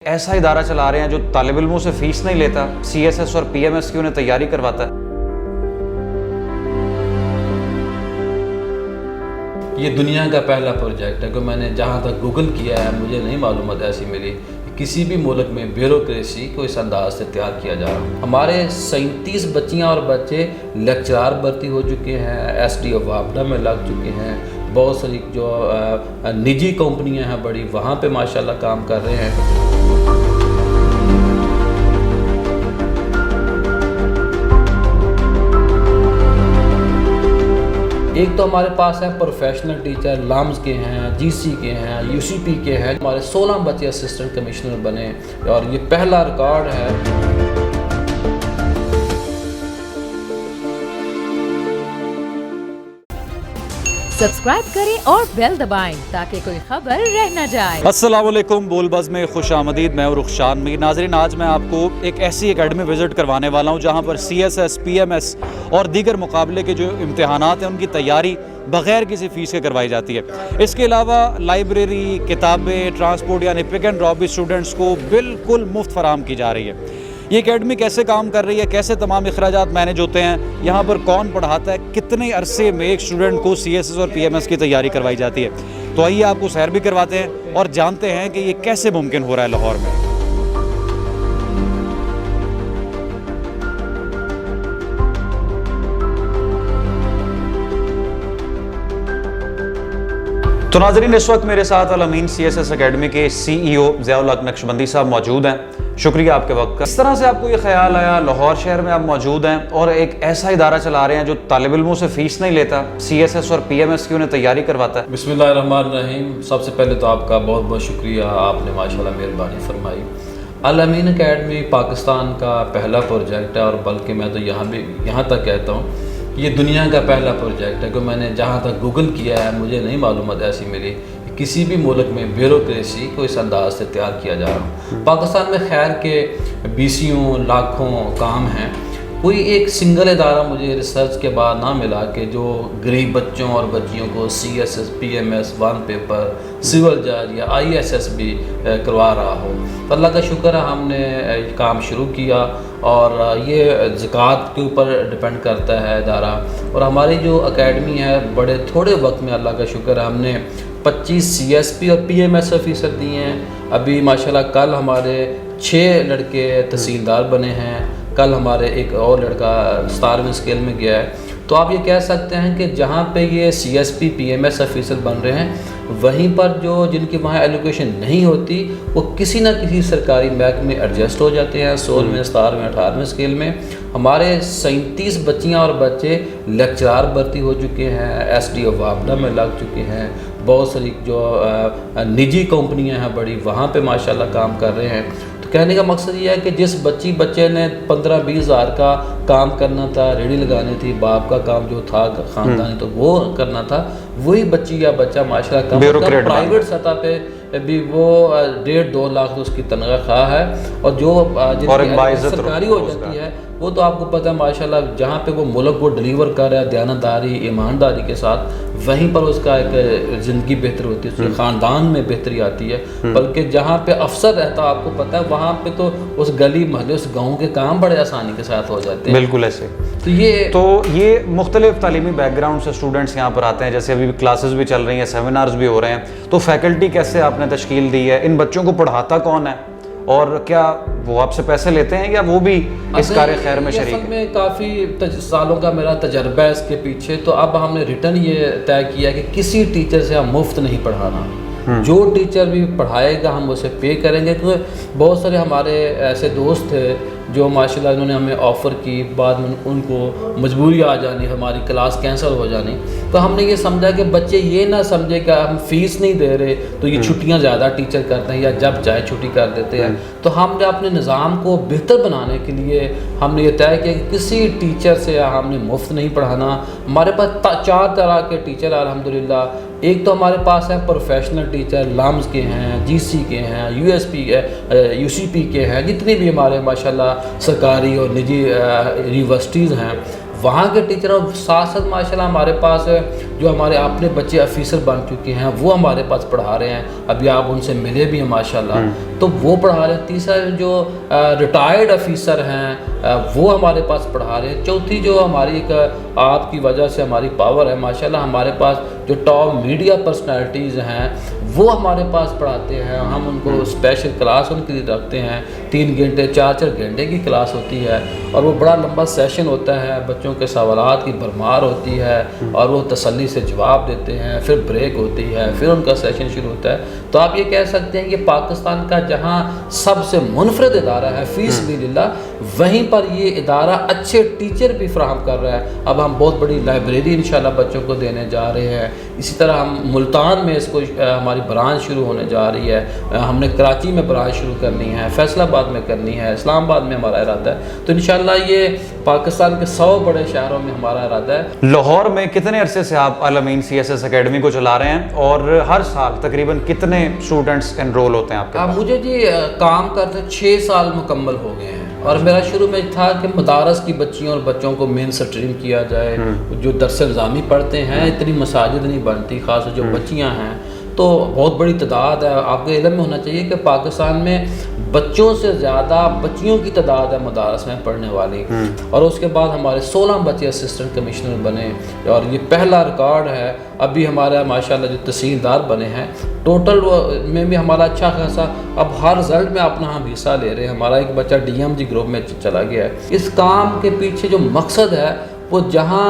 ऐसा इदारा चला रहे हैं जो तालिब इल्मों से फीस नहीं लेता, CSS और PMS की उन्हें तैयारी करवाता है। ये दुनिया का पहला प्रोजेक्ट है कि मैंने जहाँ तक गूगल किया है मुझे नहीं मालूमात ऐसी मिली कि किसी भी मुल्क में ब्यूरोक्रेसी को इस अंदाज से तैयार किया जा रहा है। हमारे 37 बच्चियाँ और बच्चे लेक्चरार भर्ती हो चुके हैं, SDO वापडा में लग चुके हैं। बहुत सारी जो निजी कंपनियाँ हैं बड़ी, वहाँ पे माशाल्लाह काम कर रहे हैं। एक तो हमारे पास है प्रोफेशनल टीचर, लाम्स के हैं, GC के हैं, UCP के हैं। हमारे 16 बच्चे असिस्टेंट कमिश्नर बने और ये पहला रिकॉर्ड है। सब्सक्राइब करें और बेल दबाएं ताकि कोई खबर रह न जाए। अस्सलाम वालेकुम, बोलबज़ में खुश आमदीद। मैं रुखशान मीर। नाज़रीन, आज मैं आपको एक ऐसी एकेडमी विज़िट करवाने वाला हूँ जहाँ पर CSS, PMS और दीगर मुकाबले के जो इम्तहानात हैं उनकी तैयारी बग़ैर किसी फ़ीस के करवाई जाती है। इसके अलावा लाइब्रेरी, किताबें, ट्रांसपोर्ट यानी पिक एंड ड्रॉप भी स्टूडेंट्स को बिल्कुल मुफ्त फराहम की जा रही है। ये एकेडमी कैसे काम कर रही है, कैसे तमाम अखराजात मैनेज होते हैं, यहाँ पर कौन पढ़ाता है, कितने अरसे में एक स्टूडेंट को CSS और PMS की तैयारी करवाई जाती है, तो आइए आपको सैर भी करवाते हैं और जानते हैं कि ये कैसे मुमकिन हो रहा है लाहौर में। तो नाज़रीन, इस वक्त मेरे साथ अल अमीन CSS अकेडमी के CEO ज़ियाउल हक नक्शबंदी साहब मौजूद हैं। शुक्रिया आपके वक्त का। इस तरह से आपको ये ख्याल आया, लाहौर शहर में आप मौजूद हैं और एक ऐसा इदारा चला रहे हैं जो तालिब इल्मों से फ़ीस नहीं लेता, CSS और PMS की उन्हें तैयारी करवाता है। बिस्मिल्लाहिर्रहमानिर्रहीम। सबसे पहले तो आपका बहुत बहुत शुक्रिया, आपने माशाल्लाह मेहरबानी फरमाई। अल अमीन अकेडमी पाकिस्तान का पहला प्रोजेक्ट है और बल्कि मैं तो यहाँ तक कहता हूँ ये दुनिया का पहला प्रोजेक्ट है कि मैंने जहाँ तक गूगल किया है मुझे नहीं मालूमात ऐसी मिली कि किसी भी मुल्क में ब्यूरोक्रेसी को इस अंदाज से तैयार किया जा रहा है। पाकिस्तान में खैर के बीसियों लाखों काम हैं, कोई एक सिंगल इदारा मुझे रिसर्च के बाद ना मिला कि जो गरीब बच्चों और बच्चियों को CSS, PMS, one paper, civil जज या ISS भी करवा रहा हो। तो अल्लाह का शुक्र है हमने काम शुरू किया और ये ज़कात के ऊपर डिपेंड करता है इदारा। और हमारी जो एकेडमी है बड़े थोड़े वक्त में अल्लाह का शुक्र है हमने 25 CSP और PMS ऑफिसर दिए हैं। अभी माशाल्लाह कल हमारे 6 लड़के तहसीलदार बने हैं, कल हमारे एक और लड़का 17वें स्केल में गया है। तो आप ये कह सकते हैं कि जहाँ पे ये CSP, PMS ऑफिसर बन रहे हैं वहीं पर जो जिनकी वहाँ एलोकेशन नहीं होती वो किसी ना किसी सरकारी महकमे में एडजस्ट हो जाते हैं। 16वें, 17वें, 18वें स्केल में हमारे 37 बच्चियाँ और बच्चे लेक्चरार भर्ती हो चुके हैं, SDO वापडा में लग चुके हैं। बहुत सारी जो निजी कंपनियाँ हैं बड़ी, वहाँ पे माशाल्लाह काम कर रहे हैं। तो कहने का मकसद ये है कि जिस बच्चे ने 15-20 हज़ार का काम करना था, रेडी लगानी थी, बाप का काम जो था ख़ानदानी तो वो करना था, वही बच्ची या बच्चा माशाल्लाह कम प्राइवेट सतह पे भी वो 1.5-2 लाख तो उसकी तनख्वाह है। और जो सरकारी हो जाती है वो तो आपको पता है माशाल्लाह जहाँ पे वो मुल्क को डिलीवर कर रहा है दयानतदारी, ईमानदारी के साथ, वहीं पर उसका एक ज़िंदगी बेहतर होती है, उसके ख़ानदान में बेहतरी आती है। बल्कि जहाँ पे अफसर रहता है आपको पता है वहाँ पे तो उस गली महल्ले, उस गाँव के काम बड़े आसानी के साथ हो जाते हैं। बिल्कुल ऐसे। तो ये मुख्तलिफ तालीमी बैकग्राउंड से स्टूडेंट्स यहाँ पर आते हैं, जैसे अभी क्लासेस भी चल रही हैं, सेमिनार्स भी हो रहे हैं। तो फैकल्टी कैसे आपने तश्कील दी है, इन बच्चों को पढ़ाता कौन है और क्या वो आपसे पैसे लेते हैं या वो भी इस कार्य खैर में शरीक है? में काफ़ी सालों का मेरा तजर्बा है इसके पीछे। तो अब हमने रिटर्न ये तय किया कि किसी टीचर से हम मुफ्त नहीं पढ़ाना, जो टीचर भी पढ़ाएगा हम उसे पे करेंगे। क्योंकि बहुत सारे हमारे ऐसे दोस्त थे जो माशाल्लाह इन्होंने हमें ऑफ़र की, बाद में उनको मजबूरी आ जानी, हमारी क्लास कैंसिल हो जानी। तो हमने ये समझा कि बच्चे ये ना समझे कि हम फ़ीस नहीं दे रहे तो ये छुट्टियां ज़्यादा टीचर करते हैं या जब चाहे छुट्टी कर देते हैं। तो हमने अपने निज़ाम को बेहतर बनाने के लिए हमने ये तय किया कि किसी टीचर से हमने मुफ्त नहीं पढ़ाना। हमारे पास 4 तरह के टीचर अल्हम्दुलिल्लाह। एक तो हमारे पास है प्रोफेशनल टीचर, लाम्स के हैं, GC के हैं, UCP के हैं, जितने भी हमारे माशाल्लाह सरकारी और निजी यूनिवर्सिटीज़ हैं वहाँ के टीचर और साथ साथ माशाल्लाह हमारे पास जो हमारे अपने बच्चे ऑफिसर बन चुके हैं वो हमारे पास पढ़ा रहे हैं। अभी आप उनसे मिले भी हैं माशाल्लाह। तो वो पढ़ा रहे हैं। तीसरा जो रिटायर्ड ऑफिसर हैं वो हमारे पास पढ़ा रहे हैं। चौथी जो हमारी एक आपकी वजह से हमारी पावर है माशाल्लाह, हमारे पास जो टॉप मीडिया पर्सनालिटीज़ हैं वो हमारे पास पढ़ाते हैं। हम उनको स्पेशल क्लास उनके लिए रखते हैं, 3 घंटे 4 घंटे की क्लास होती है और वो बड़ा लंबा सेशन होता है। बच्चों के सवालात की भरमार होती है और वो तसल्ली से जवाब देते हैं, फिर ब्रेक होती है, फिर उनका सेशन शुरू होता है। तो आप ये कह सकते हैं कि पाकिस्तान का जहाँ सबसे मुनफरद इदारा है फ़ी सबिलिल्लाह, वहीं पर ये इदारा अच्छे टीचर भी फराहम कर रहा है। अब हम बहुत बड़ी लाइब्रेरी इंशाल्लाह बच्चों को देने जा रहे हैं। इसी तरह हम मुल्तान में इसको हमारी ब्रांच शुरू होने जा रही है। हमने कराची में ब्रांच शुरू करनी है, फैसलाबाद में करनी है, इस्लामाबाद में हमारा इरादा है। तो इंशाल्लाह ये पाकिस्तान के 100 बड़े शहरों में हमारा इरादा है। लाहौर में कितने अरसे से आप अल अमीन CSS अकेडमी को चला रहे हैं और हर साल तकरीबन कितने स्टूडेंट्स एनरोल होते हैं आपके पास? मुझे जी काम करते 6 साल मुकम्मल हो गए हैं और मेरा शुरू में था कि मदारस की बच्चियों और बच्चों को मेन स्ट्रीम किया जाए। जो दरस निज़ामी पढ़ते हैं, इतनी मसाजिद नहीं बनती, ख़ास जो बच्चियां हैं तो बहुत बड़ी तादाद है। आपको इल्म में होना चाहिए कि पाकिस्तान में बच्चों से ज़्यादा बच्चियों की तादाद है मदारस में पढ़ने वाली। और उसके बाद हमारे 16 बच्चे असिस्टेंट कमिश्नर बने और ये पहला रिकॉर्ड है। अभी हमारा माशाल्लाह जो तहसीलदार बने हैं, टोटल में भी हमारा अच्छा खासा अब हर रिज़ल्ट में अपना हम हिस्सा ले रहे हैं। हमारा एक बच्चा DMG ग्रुप में चला गया है। इस काम के पीछे जो मकसद है वो जहाँ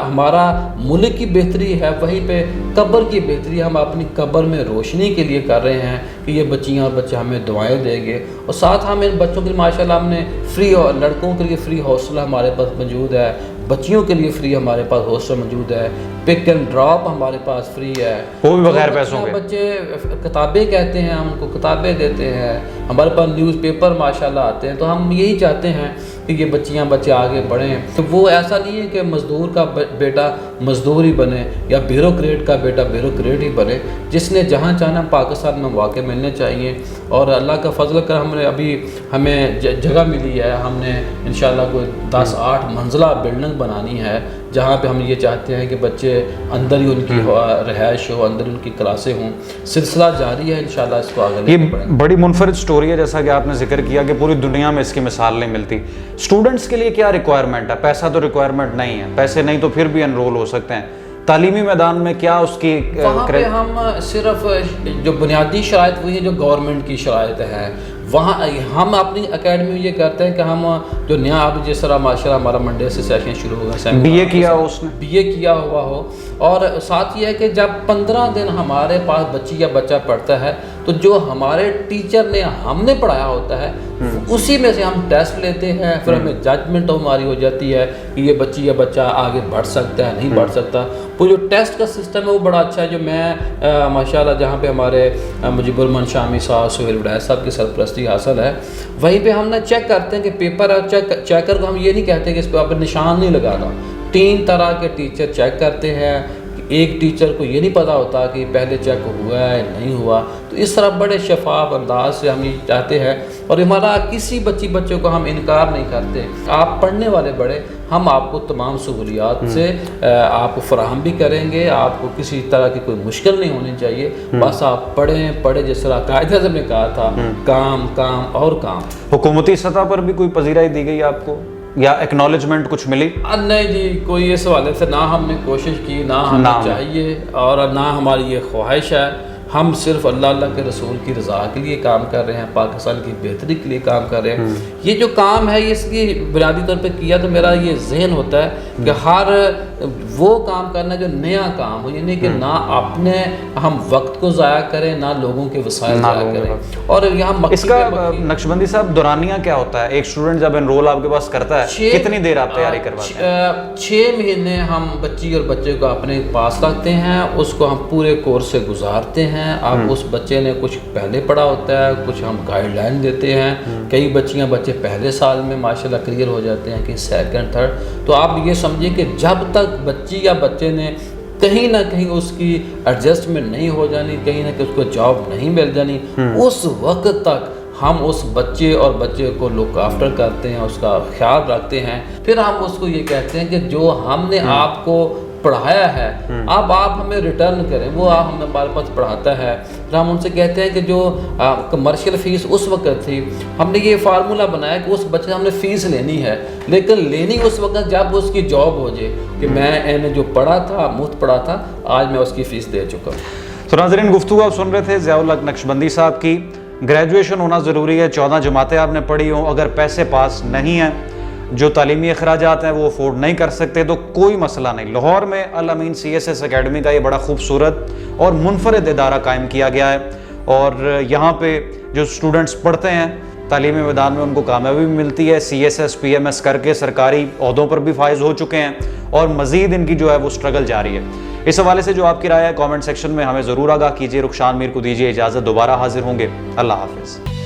हमारा मुल्क की बेहतरी है, वहीं पे कब्र की बेहतरी हम अपनी कब्र में रोशनी के लिए कर रहे हैं कि ये बच्चियाँ और बच्चे हमें दुआएं देंगे। और साथ हम इन बच्चों के लिए माशाल्लाह हमने फ्री, और लड़कों के लिए फ्री हॉस्टल हमारे पास मौजूद है, बच्चियों के लिए फ्री हमारे पास हॉस्टल मौजूद है, पिक एंड ड्रॉप हमारे पास फ्री है, वो भी बगैर पैसों के। बच्चे किताबें कहते हैं, हम उनको किताबें देते हैं। हमारे पास न्यूज़पेपर माशाल्लाह आते हैं। तो हम यही चाहते हैं कि ये बच्चियाँ बच्चे आगे बढ़ें। तो वो ऐसा नहीं है कि मज़दूर का बेटा मज़दूर ही बने या ब्यूरोक्रेट का बेटा ब्यूरोक्रेट ही बने। जिसने जहाँ चाहना पाकिस्तान में मौके मिलने चाहिए। और अल्लाह का फजल कर हमने अभी हमें जगह मिली है। हमने इंशाल्लाह कोई 10-8 मंजिला बिल्डिंग बनानी है जहाँ पे हम ये चाहते हैं कि बच्चे अंदर ही उनकी रहायश हो, अंदर उनकी क्लासें हों। सिलसिला जारी है इंशाल्लाह, इसको आगे ये बड़ी मुनफरद स्टोरी है, जैसा कि आपने जिक्र किया कि पूरी दुनिया में इसकी मिसाल नहीं मिलती। स्टूडेंट्स के लिए क्या रिक्वायरमेंट है? पैसा तो रिक्वायरमेंट नहीं है, पैसे नहीं तो फिर भी एनरोल हो सकते हैं। तालीमी मैदान में क्या उसकी वहाँ पे हम सिर्फ जो बुनियादी शराइत वही है जो गवर्नमेंट की शराइत है। वहाँ हम अपनी एकेडमी में ये करते हैं कि हम जो नया अब जिस तरह माशाल्लाह हमारा मंडे से सेशन शुरू होगा, BA किया हो उसने, BA किया हुआ हो। और साथ ये है कि जब 15 दिन हमारे पास बच्ची या बच्चा पढ़ता है तो जो हमारे टीचर ने हमने पढ़ाया होता है उसी में से हम टेस्ट लेते हैं। फिर हमें जजमेंट हमारी हो जाती है कि ये बच्ची या बच्चा आगे बढ़ सकता है, नहीं बढ़ सकता। वो जो टेस्ट का सिस्टम है वो बड़ा अच्छा है। जो मैं माशाल्लाह जहाँ पे हमारे मुजीबुररहमान शामी साहब, सुहेल वड़ैच साहब की सरपरस्ती हासिल है, वहीं पे हम ना चेक करते हैं कि पेपर है। चेकर को हम ये नहीं कहते कि इस पर निशान नहीं लगाना। 3 तरह के टीचर चेक करते हैं। एक टीचर को ये नहीं पता होता कि पहले चेक हुआ है नहीं हुआ। तो इस तरह बड़े शफाफ अंदाज से हम ये चाहते हैं। और हमारा किसी बच्चे को हम इनकार नहीं करते। आप पढ़ने वाले बड़े, हम आपको तमाम सहूलियात से आपको फराहम भी करेंगे। आपको किसी तरह की कोई मुश्किल नहीं होनी चाहिए। बस आप पढ़ें जिस तरह कायदे ने कहा था, काम काम और काम। हुकूमती सतह पर भी कोई पजीराई दी गई आपको या एक्नॉलेजमेंट कुछ मिली? नहीं जी, कोई इस हवाले से ना हमने कोशिश की, ना हमें चाहिए और ना हमारी ये ख्वाहिश है। हम सिर्फ अल्लाह के रसूल की रज़ा के लिए काम कर रहे हैं, पाकिस्तान की बेहतरी के लिए काम कर रहे हैं। ये जो काम है ये इसकी बुनियादी तौर पे किया तो मेरा ये जहन होता है कि हर वो काम करना जो नया काम हो, यानी कि ना अपने हम वक्त को ज़ाया करें, ना लोगों के वसाइल ज़ाया करें। और यहाँ इसका नक्शबंदी साहब दौरानिया क्या होता है? एक स्टूडेंट जब एनरोल आपके पास करता है, कितनी देर आप तैयारी करवाते हैं? 6 महीने हम बच्ची और बच्चे को अपने पास रखते हैं। उसको हम पूरे कोर्स से गुजारते हैं। अब उस बच्चे ने कुछ पहले पढ़ा होता है, कुछ हम गाइडलाइन देते हैं। कई बच्चे पहले साल में माशाल्लाह क्लियर हो जाते हैं, कि 2nd 3rd। तो आप ये समझिए कि जब तक बच्ची या बच्चे ने कहीं ना कहीं उसकी एडजस्टमेंट नहीं हो जानी, कहीं ना कहीं उसको जॉब नहीं मिल जानी, उस वक्त तक हम उस बच्चे और बच्चे को लुक आफ्टर करते हैं, उसका ख्याल रखते हैं। फिर हम उसको ये कहते हैं कि जो हमने आपको पढ़ाया है, अब आप हमें रिटर्न करें। वो आप हमें हमारे पास पढ़ाता है, फिर हम उनसे कहते हैं कि जो कमर्शियल फ़ीस उस वक्त थी, हमने ये फार्मूला बनाया कि उस बच्चे से हमने फ़ीस लेनी है, लेकिन लेनी उस वक्त जब उसकी जॉब हो जाए कि मैंने जो पढ़ा था, मुफ्त पढ़ा था, आज मैं उसकी फ़ीस दे चुका हूँ। तो नाज़रीन, गुफ्तगू आप सुन रहे थे ज़ियाउल हक नक्शबंदी साहब की। ग्रेजुएशन होना ज़रूरी है, 14 जमातें आपने पढ़ी हों, अगर पैसे पास नहीं हैं, जो तालीमी अखराजात हैं वो अफोर्ड नहीं कर सकते, तो कोई मसला नहीं। लाहौर में अल अमीन CSS अकेडमी का ये बड़ा खूबसूरत और मुनफरद इदारा कायम किया गया है, और यहाँ पे जो स्टूडेंट्स पढ़ते हैं तालीमी मैदान में उनको कामयाबी भी मिलती है। CSS PMS करके सरकारी ओहदों पर भी फायज हो चुके हैं, और मज़ीद इनकी जो है वो स्ट्रगल जारी है। इस हवाले से जो आपकी राय है कमेंट सेक्शन में हमें ज़रूर आगाह कीजिए। रुखशान मीर को दीजिए इजाज़त, दोबारा हाजिर होंगे। अल्लाह हाफिज़।